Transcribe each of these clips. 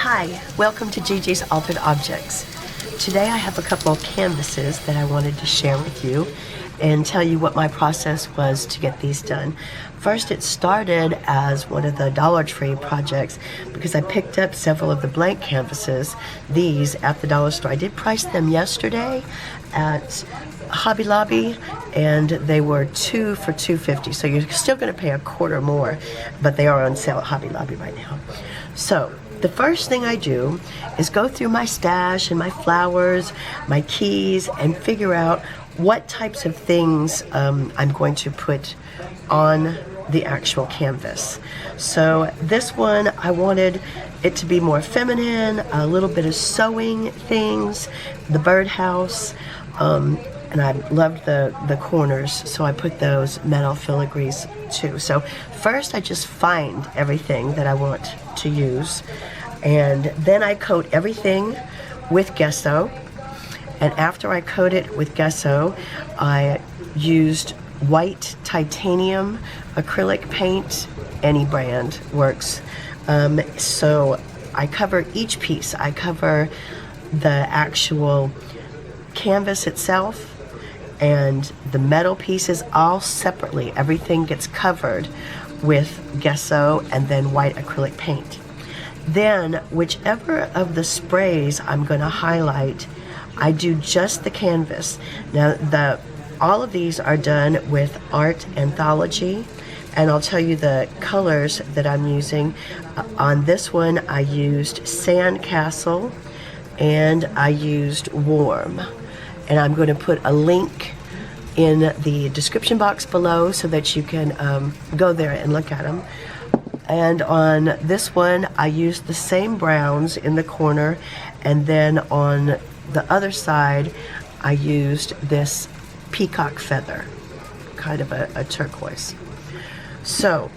Hi, welcome to Gigi's Altered Objects. Today I have a couple of canvases that I wanted to share with you and tell you what my process was to get these done. First, it started as one of the Dollar Tree projects because I picked up several of the blank canvases, these, at the dollar store. I did price them yesterday at Hobby Lobby, and they were two for $2.50, so you're still going to pay a quarter more, but they are on sale at Hobby Lobby right now. So the first thing I do is go through my stash and my flowers, my keys, and figure out what types of things I'm going to put on the actual canvas. So this one, I wanted it to be more feminine, a little bit of sewing things, the birdhouse, and I loved the corners, so I put those metal filigrees too. So first I just find everything that I want to use, and then I coat everything with gesso. And after I coat it with gesso, I used white titanium acrylic paint. Any brand works. So I cover each piece. I cover the actual canvas itself and the metal pieces all separately. Everything gets covered with gesso and then white acrylic paint. Then whichever of the sprays I'm going to highlight, I do just the canvas. Now all of these are done with Art Anthology, and I'll tell you the colors that I'm using. On this one I used Sandcastle and I used Warm, and I'm going to put a link in the description box below so that you can go there and look at them. And on this one I used the same browns in the corner, and then on the other side I used this peacock feather, kind of a turquoise. So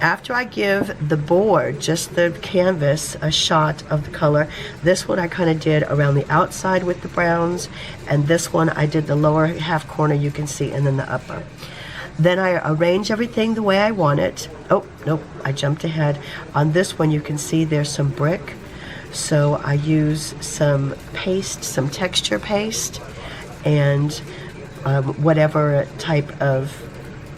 after I give the board, just the canvas, a shot of the color, this one I kind of did around the outside with the browns, and this one I did the lower half corner, you can see, and then the upper. Then I arrange everything the way I want it. Oh, nope, I jumped ahead. On this one you can see there's some brick, so I use some paste, some texture paste, and whatever type of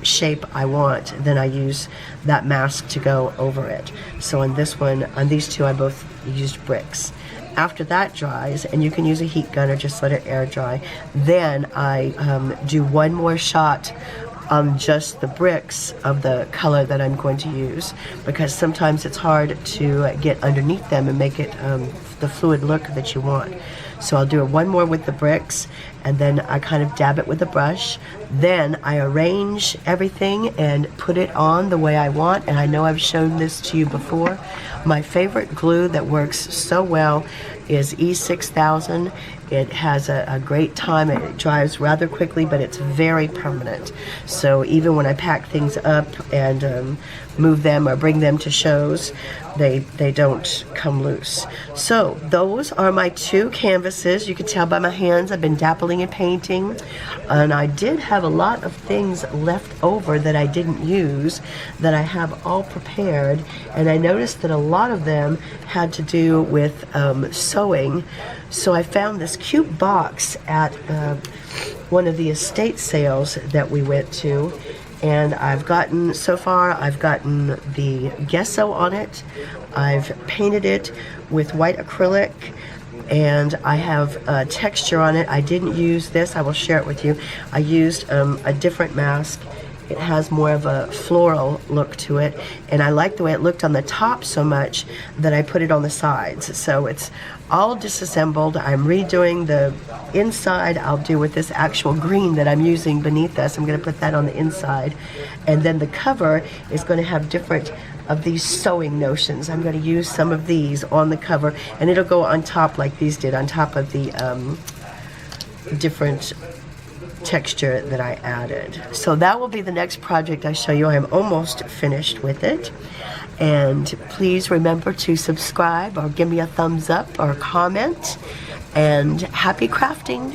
shape I want, then I use that mask to go over it. So on this one, on these two, I both used bricks. After that dries, and you can use a heat gun or just let it air dry, then I do one more shot on just the bricks of the color that I'm going to use, because sometimes it's hard to get underneath them and make it the fluid look that you want. So I'll do one more with the bricks, and then I kind of dab it with a brush. Then I arrange everything and put it on the way I want, and I know I've shown this to you before. My favorite glue that works so well is E6000. It has a great time. It dries rather quickly, but it's very permanent. So even when I pack things up and move them or bring them to shows, they don't come loose. So those are my two canvases. You can tell by my hands I've been dabbling in painting, and I did have a lot of things left over that I didn't use that I have all prepared, and I noticed that a lot of them had to do with sewing. So I found this cute box at one of the estate sales that we went to, and I've gotten the gesso on it. I've painted it with white acrylic, and I have texture on it. I didn't use this. I will share it with you. I used a different mask. It has more of a floral look to it, and I like the way it looked on the top so much that I put it on the sides. So it's all disassembled. I'm redoing the inside. I'll do with this actual green that I'm using beneath this. I'm going to put that on the inside, and then the cover is going to have different of these sewing notions. I'm going to use some of these on the cover, and it'll go on top like these did, on top of the different texture that I added. So that will be the next project I show you. I'm almost finished with it, and please remember to subscribe or give me a thumbs up or comment, and happy crafting.